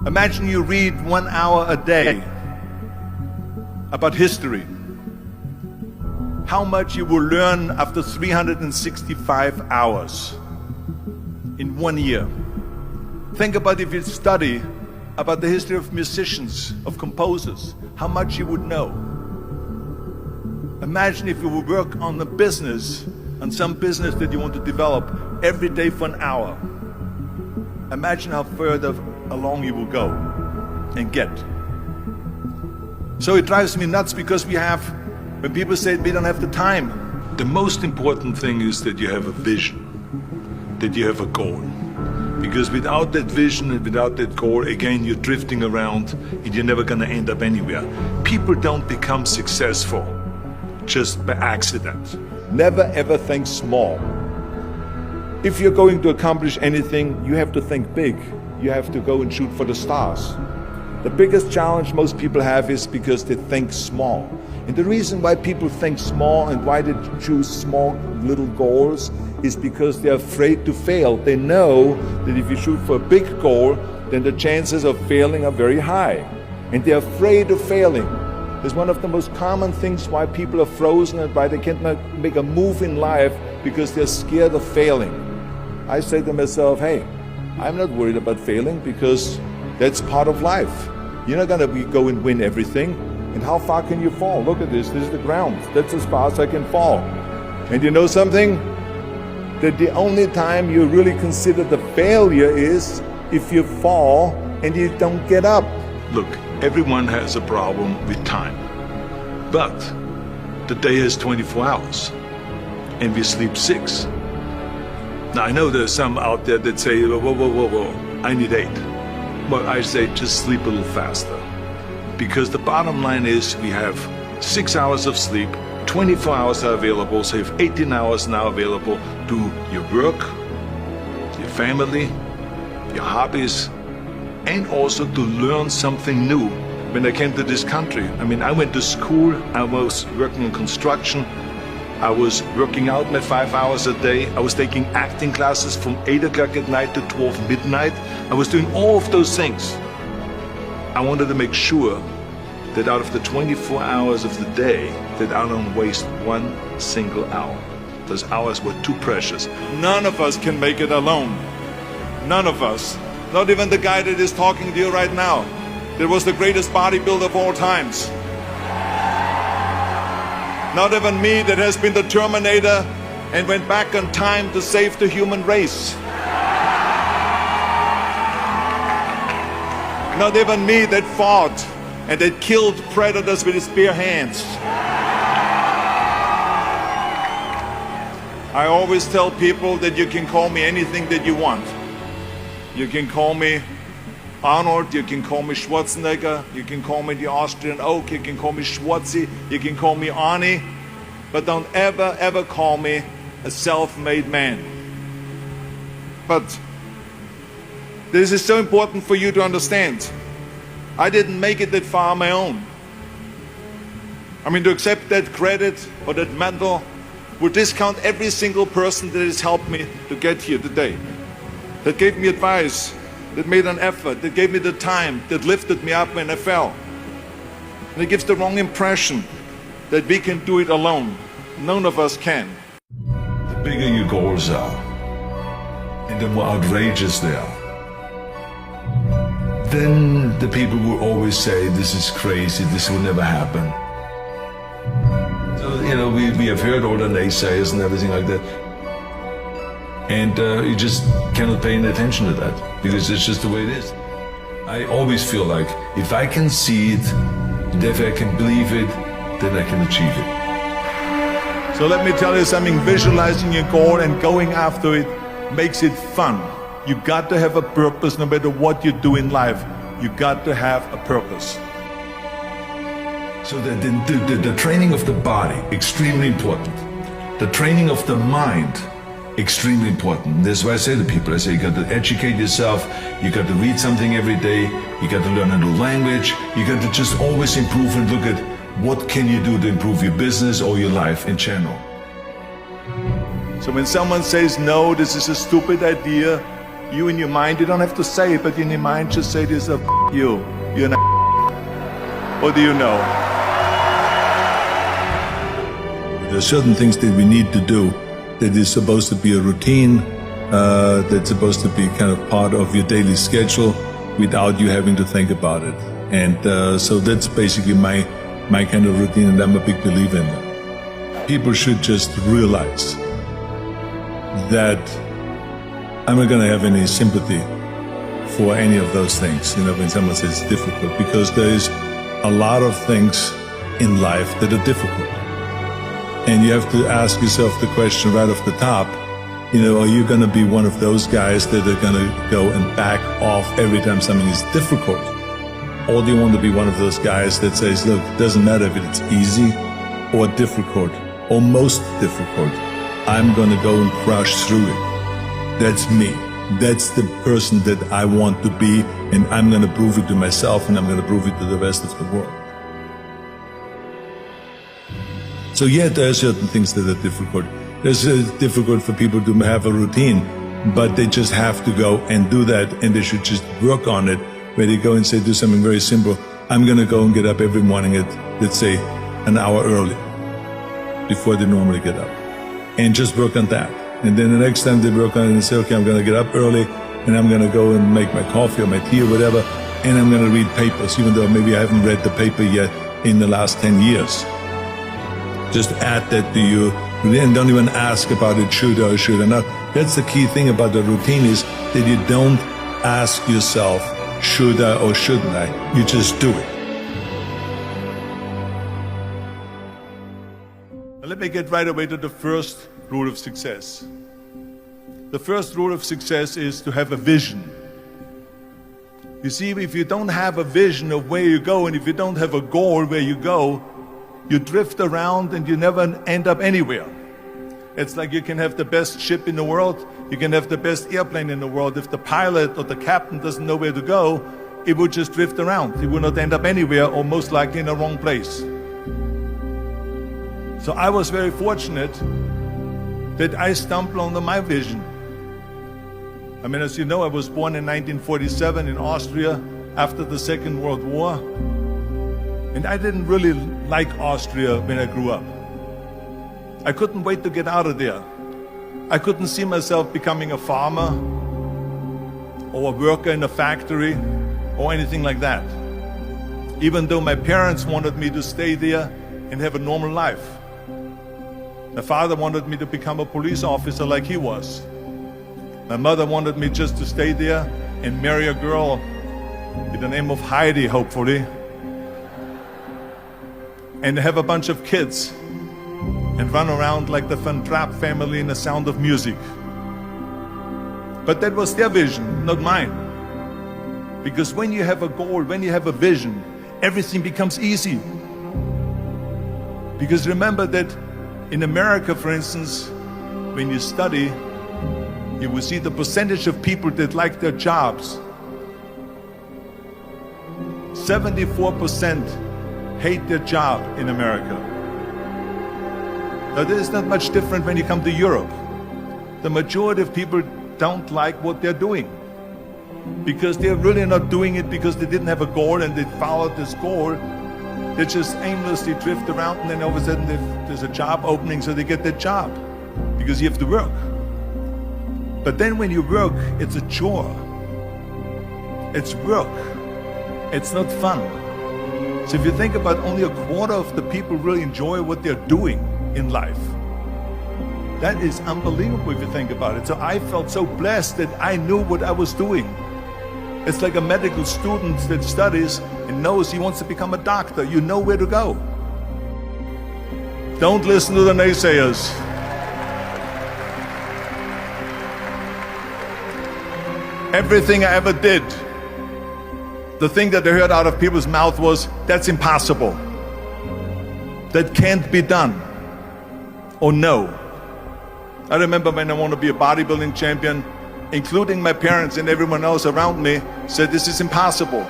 Imagine you read 1 hour a day about history. How much you will learn after 365 hours in 1 year. Think about if you study about the history of musicians, of composers, how much you would know. Imagine if you would work on a business, on some business that you want to develop every day for an hour. Imagine how further along you will go and get. So it drives me nuts because when people say we don't have the time. The most important thing is that you have a vision, that you have a goal. Because without that vision and without that goal, again, you're drifting around and you're never going to end up anywhere. People don't become successful just by accident. Never ever think small. If you're going to accomplish anything, you have to think big. You have to go and shoot for the stars. The biggest challenge most people have is because they think small. And the reason why people think small and why they choose small little goals is because they're afraid to fail. They know that if you shoot for a big goal, then the chances of failing are very high. And they're afraid of failing. It's one of the most common things why people are frozen and why they can't make a move in life, because they're scared of failing. I say to myself, hey, I'm not worried about failing because that's part of life. You're not gonna go and win everything. And how far can you fall? Look at this is the ground. That's as far as I can fall. And you know something? That the only time you really consider the failure is if you fall and you don't get up. Look, everyone has a problem with time. But the day has 24 hours and we sleep 6. Now I know there's some out there that say, whoa, I need 8. Well, I say just sleep a little faster. Because the bottom line is we have 6 hours of sleep, 24 hours are available, so you have 18 hours now available to your work, your family, your hobbies, and also to learn something new. When I came to this country, I went to school, I was working in construction, I was working out my 5 hours a day, I was taking acting classes from 8 o'clock at night to 12 midnight. I was doing all of those things. I wanted to make sure that out of the 24 hours of the day, that I don't waste one single hour. Those hours were too precious. None of us can make it alone. None of us. Not even the guy that is talking to you right now. That was the greatest bodybuilder of all times. Not even me that has been the Terminator and went back on time to save the human race. Not even me that fought and that killed predators with his bare hands. I always tell people that you can call me anything that you want. You can call me Arnold, you can call me Schwarzenegger, you can call me the Austrian Oak, you can call me Schwarzi, you can call me Arnie, but don't ever call me a self-made man. But this is so important for you to understand. I didn't make it that far on my own. To accept that credit or that medal would discount every single person that has helped me to get here today. That gave me advice, that made an effort, that gave me the time, that lifted me up when I fell. And it gives the wrong impression that we can do it alone. None of us can. The bigger your goals are, and the more outrageous they are, then the people will always say, this is crazy, this will never happen. So, we have heard all the naysayers and everything like that. And you just cannot pay any attention to that, because it's just the way it is. I always feel like if I can see it, and if I can believe it, then I can achieve it. So let me tell you something, visualizing your goal and going after it makes it fun. You got to have a purpose no matter what you do in life. You got to have a purpose. So the training of the body, extremely important. The training of the mind, extremely important. That's why I say to people, I say you got to educate yourself, you got to read something every day, you got to learn a new language, you got to just always improve and look at what can you do to improve your business or your life in general. So when someone says, no, this is a stupid idea, You in your mind, you don't have to say it, but in your mind just say this, you. You're an What do you know? There are certain things that we need to do that is supposed to be a routine, that's supposed to be kind of part of your daily schedule without you having to think about it. And so that's basically my kind of routine, and I'm a big believer in that. People should just realize that I'm not going to have any sympathy for any of those things, when someone says it's difficult, because there is a lot of things in life that are difficult. And you have to ask yourself the question right off the top, are you going to be one of those guys that are going to go and back off every time something is difficult? Or do you want to be one of those guys that says, look, it doesn't matter if it's easy or difficult or most difficult, I'm going to go and crush through it. That's me. That's the person that I want to be, and I'm going to prove it to myself, and I'm going to prove it to the rest of the world. So yeah, there are certain things that are difficult. It's difficult for people to have a routine, but they just have to go and do that, and they should just work on it, where they go and say, do something very simple. I'm going to go and get up every morning at, let's say, an hour early, before they normally get up, and just work on that. And then the next time they work on it and say, okay, I'm going to get up early, and I'm going to go and make my coffee or my tea or whatever, and I'm going to read papers, even though maybe I haven't read the paper yet in the last 10 years. Just add that to you, and don't even ask about it, should or should I not. That's the key thing about the routine, is that you don't ask yourself, should I or shouldn't I? You just do it. Let me get right away to the first rule of success. The first rule of success is to have a vision. You see, if you don't have a vision of where you go, and if you don't have a goal where you go, you drift around and you never end up anywhere. It's like you can have the best ship in the world, you can have the best airplane in the world. If the pilot or the captain doesn't know where to go, it will just drift around. It will not end up anywhere, or most likely in the wrong place. So I was very fortunate that I stumbled onto my vision. I mean, as you know, I was born in 1947 in Austria after the Second World War. And I didn't really like Austria when I grew up. I couldn't wait to get out of there. I couldn't see myself becoming a farmer or a worker in a factory or anything like that. Even though my parents wanted me to stay there and have a normal life. My father wanted me to become a police officer like he was. My mother wanted me just to stay there and marry a girl with the name of Heidi, hopefully, and have a bunch of kids and run around like the Van Trapp family in The Sound of Music. But that was their vision, not mine. Because when you have a goal, when you have a vision, everything becomes easy. Because remember that in America, for instance, when you study, you will see the percentage of people that like their jobs. 74% hate their job in America. Now, this is not much different when you come to Europe. The majority of people don't like what they're doing because they're really not doing it because they didn't have a goal and they followed this goal. They just aimlessly drift around, and then all of a sudden there's a job opening, so they get that job because you have to work. But then when you work, it's a chore. It's work. It's not fun. So if you think about, only a quarter of the people really enjoy what they're doing in life. That is unbelievable if you think about it. So I felt so blessed that I knew what I was doing. It's like a medical student that studies and knows he wants to become a doctor. You know where to go. Don't listen to the naysayers. Everything I ever did, the thing that I heard out of people's mouth was, that's impossible. That can't be done. Or no. I remember when I wanted to be a bodybuilding champion, including my parents and everyone else around me, said this is impossible.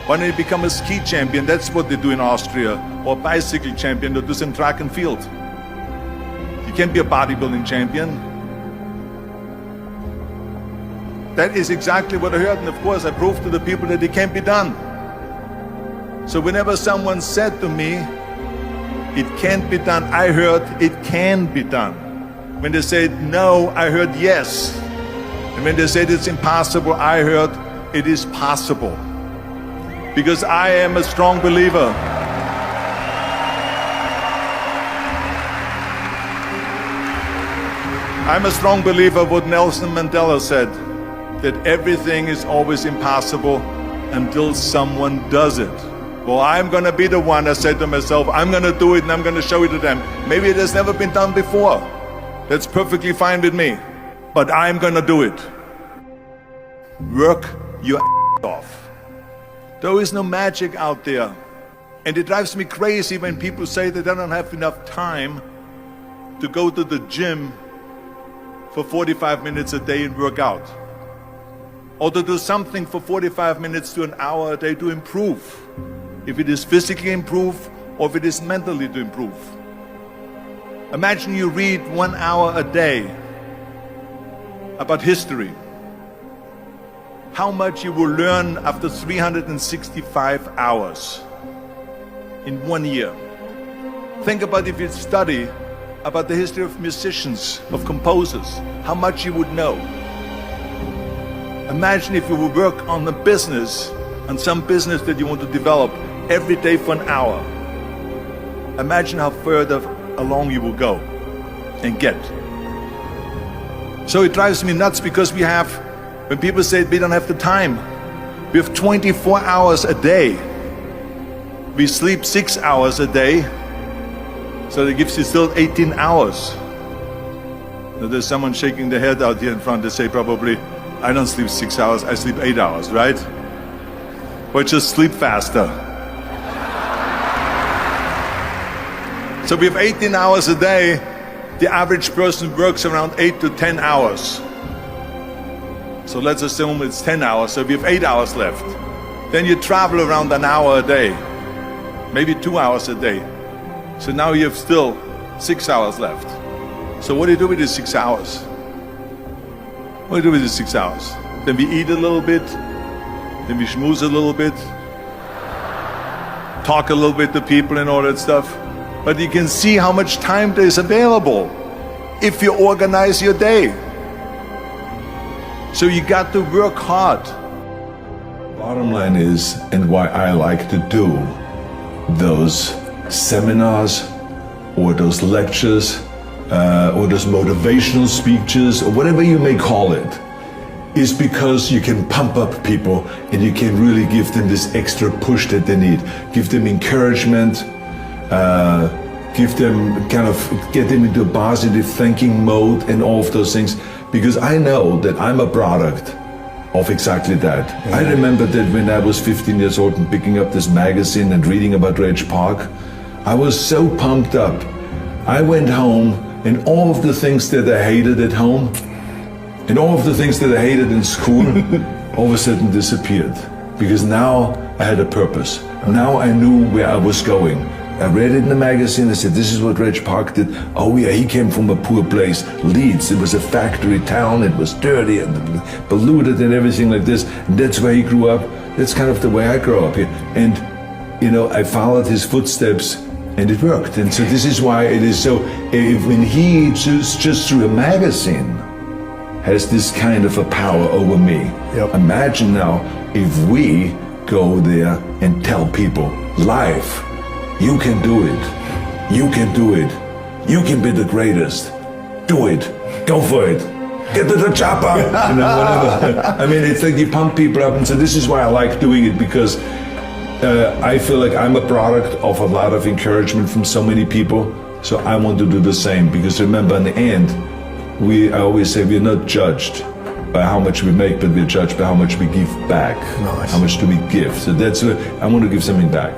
Why don't you become a ski champion? That's what they do in Austria. Or a bicycle champion, they do some track and field. You can't be a bodybuilding champion. That is exactly what I heard, and of course I proved to the people that it can't be done. So whenever someone said to me, it can't be done, I heard it can be done. When they said no, I heard yes. And when they said it's impossible, I heard it is possible. Because I am a strong believer. I'm a strong believer what Nelson Mandela said, that everything is always impossible until someone does it. Well, I'm going to be the one, I said to myself, I'm going to do it and I'm going to show it to them. Maybe it has never been done before. That's perfectly fine with me. But I'm going to do it. Work your off. There is no magic out there. And it drives me crazy when people say that they don't have enough time to go to the gym for 45 minutes a day and work out. Or to do something for 45 minutes to an hour a day to improve. If it is physically improve or if it is mentally to improve. Imagine you read 1 hour a day about history. How much you will learn after 365 hours in 1 year. Think about if you study about the history of musicians, of composers, how much you would know. Imagine if you would work on a business, on some business that you want to develop every day for an hour. Imagine how further along you will go and get. So it drives me nuts because we have, when people say we don't have the time, we have 24 hours a day. We sleep 6 hours a day, so that gives you still 18 hours. Now there's someone shaking their head out here in front. They say probably, I don't sleep 6 hours, I sleep 8 hours, right? Or just sleep faster. So we have 18 hours a day. The average person works around 8 to 10 hours. So let's assume it's 10 hours, so we have 8 hours left. Then you travel around an hour a day, maybe 2 hours a day. So now you have still 6 hours left. So what do you do with these 6 hours? What do you do with these 6 hours? Then we eat a little bit, then we schmooze a little bit, talk a little bit to people and all that stuff. But you can see how much time there is available if you organize your day. So you got to work hard. Bottom line is, and why I like to do those seminars or those lectures or those motivational speeches or whatever you may call it, is because you can pump up people and you can really give them this extra push that they need. Give them encouragement, give them get them into a positive thinking mode and all of those things. Because I know that I'm a product of exactly that. Yeah. I remember that when I was 15 years old and picking up this magazine and reading about Reg Park, I was so pumped up. I went home and all of the things that I hated at home and all of the things that I hated in school all of a sudden disappeared. Because now I had a purpose. Now I knew where I was going. I read it in the magazine, I said, this is what Reg Park did. Oh yeah, he came from a poor place, Leeds. It was a factory town, it was dirty and polluted and everything like this. And that's where he grew up. That's kind of the way I grew up here. And, you know, I followed his footsteps and it worked. And so this is why it is so, when he just through a magazine has this kind of a power over me. Yep. Imagine now if we go there and tell people live, you can do it. You can do it. You can be the greatest. Do it. Go for it. Get to the chopper. You know, whatever. I mean, it's like you pump people up, and so this is why I like doing it, because I feel like I'm a product of a lot of encouragement from so many people. So I want to do the same, because remember, in the end, I always say we're not judged by how much we make, but we're judged by how much we give back. Nice. How much do we give? So that's what I want to give something back.